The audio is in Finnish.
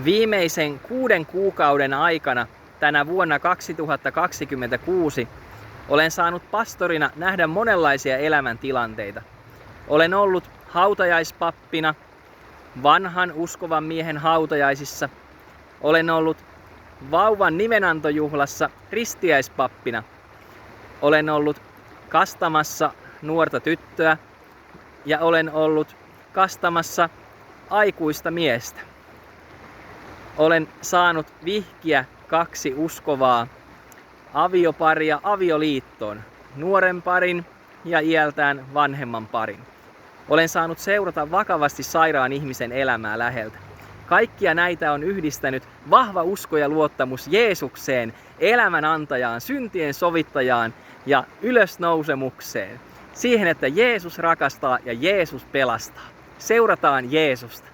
Viimeisen 6 kuukauden aikana tänä vuonna 2026 olen saanut pastorina nähdä monenlaisia elämäntilanteita. Olen ollut hautajaispappina, vanhan uskovan miehen hautajaisissa. Olen ollut vauvan nimenantojuhlassa ristiäispappina. Olen ollut kastamassa nuorta tyttöä ja olen ollut kastamassa aikuista miestä. Olen saanut vihkiä 2 uskovaa avioparia avioliittoon, nuoren parin ja iältään vanhemman parin. Olen saanut seurata vakavasti sairaan ihmisen elämää läheltä. Kaikkia näitä on yhdistänyt vahva usko ja luottamus Jeesukseen, elämän antajaan, syntien sovittajaan ja ylösnousemukseen. Siihen, että Jeesus rakastaa ja Jeesus pelastaa. Seurataan Jeesusta.